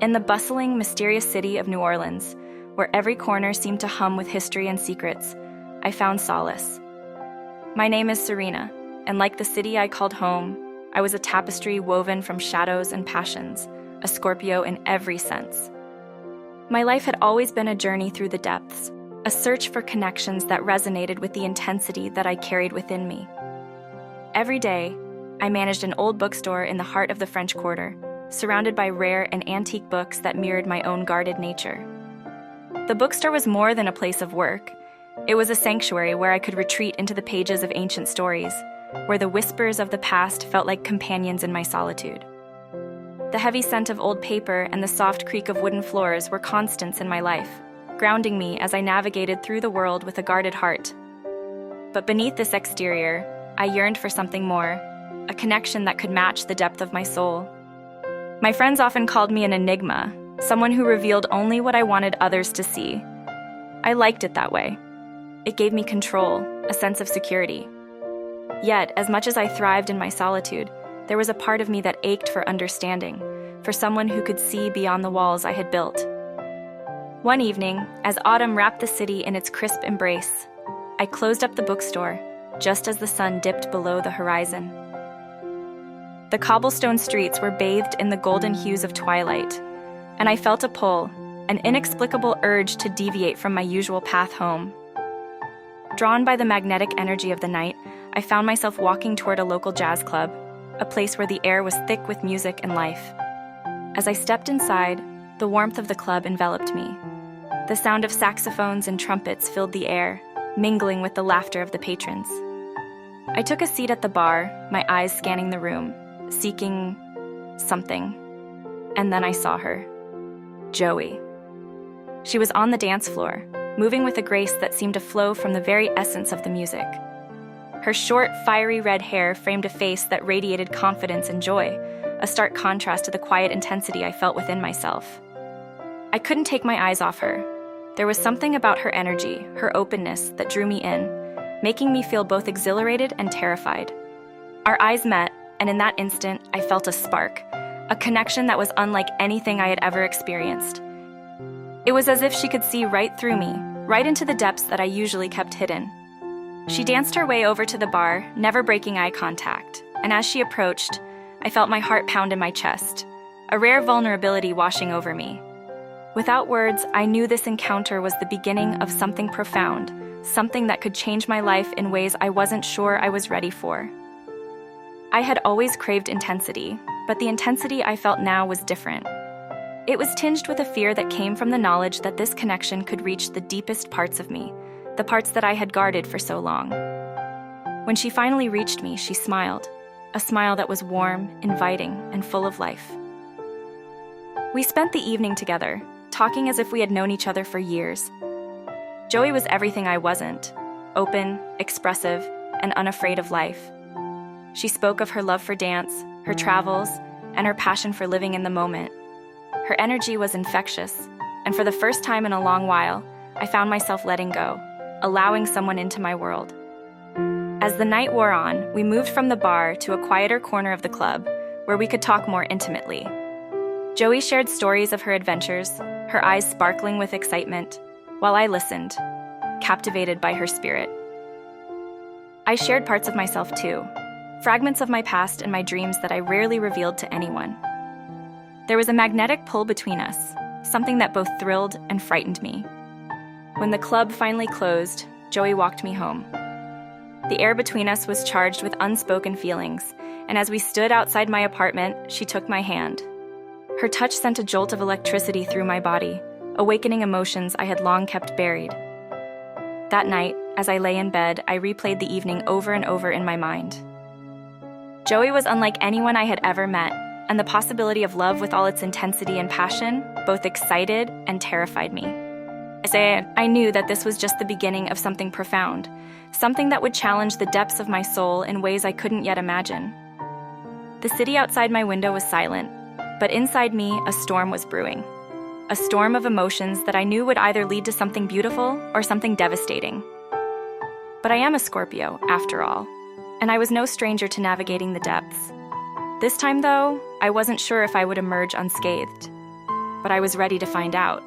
In the bustling, mysterious city of New Orleans, where every corner seemed to hum with history and secrets, I found solace. My name is Serena, and like the city I called home, I was a tapestry woven from shadows and passions, a Scorpio in every sense. My life had always been a journey through the depths, a search for connections that resonated with the intensity that I carried within me. Every day, I managed an old bookstore in the heart of the French Quarter, surrounded by rare and antique books that mirrored my own guarded nature. The bookstore was more than a place of work. It was a sanctuary where I could retreat into the pages of ancient stories, where the whispers of the past felt like companions in my solitude. The heavy scent of old paper and the soft creak of wooden floors were constants in my life, grounding me as I navigated through the world with a guarded heart. But beneath this exterior, I yearned for something more, a connection that could match the depth of my soul. My friends often called me an enigma, someone who revealed only what I wanted others to see. I liked it that way. It gave me control, a sense of security. Yet, as much as I thrived in my solitude, there was a part of me that ached for understanding, for someone who could see beyond the walls I had built. One evening, as autumn wrapped the city in its crisp embrace, I closed up the bookstore, just as the sun dipped below the horizon. The cobblestone streets were bathed in the golden hues of twilight, and I felt a pull, an inexplicable urge to deviate from my usual path home. Drawn by the magnetic energy of the night, I found myself walking toward a local jazz club, a place where the air was thick with music and life. As I stepped inside, the warmth of the club enveloped me. The sound of saxophones and trumpets filled the air, mingling with the laughter of the patrons. I took a seat at the bar, my eyes scanning the room, seeking something. And then I saw her. Joey. She was on the dance floor, moving with a grace that seemed to flow from the very essence of the music. Her short, fiery red hair framed a face that radiated confidence and joy, a stark contrast to the quiet intensity I felt within myself. I couldn't take my eyes off her. There was something about her energy, her openness, that drew me in, making me feel both exhilarated and terrified. Our eyes met, and in that instant, I felt a spark, a connection that was unlike anything I had ever experienced. It was as if she could see right through me, right into the depths that I usually kept hidden. She danced her way over to the bar, never breaking eye contact, and as she approached, I felt my heart pound in my chest, a rare vulnerability washing over me. Without words, I knew this encounter was the beginning of something profound, something that could change my life in ways I wasn't sure I was ready for. I had always craved intensity, but the intensity I felt now was different. It was tinged with a fear that came from the knowledge that this connection could reach the deepest parts of me, the parts that I had guarded for so long. When she finally reached me, she smiled, a smile that was warm, inviting, and full of life. We spent the evening together, talking as if we had known each other for years. Joey was everything I wasn't, open, expressive, and unafraid of life. She spoke of her love for dance, her travels, and her passion for living in the moment. Her energy was infectious, and for the first time in a long while, I found myself letting go, allowing someone into my world. As the night wore on, we moved from the bar to a quieter corner of the club, where we could talk more intimately. Joey shared stories of her adventures, her eyes sparkling with excitement, while I listened, captivated by her spirit. I shared parts of myself too, fragments of my past and my dreams that I rarely revealed to anyone. There was a magnetic pull between us, something that both thrilled and frightened me. When the club finally closed, Joey walked me home. The air between us was charged with unspoken feelings, and as we stood outside my apartment, she took my hand. Her touch sent a jolt of electricity through my body, awakening emotions I had long kept buried. That night, as I lay in bed, I replayed the evening over and over in my mind. Joey was unlike anyone I had ever met, and the possibility of love with all its intensity and passion both excited and terrified me. I knew that this was just the beginning of something profound, something that would challenge the depths of my soul in ways I couldn't yet imagine. The city outside my window was silent, but inside me, a storm was brewing. A storm of emotions that I knew would either lead to something beautiful or something devastating. But I am a Scorpio, after all, and I was no stranger to navigating the depths. This time, though, I wasn't sure if I would emerge unscathed. but I was ready to find out.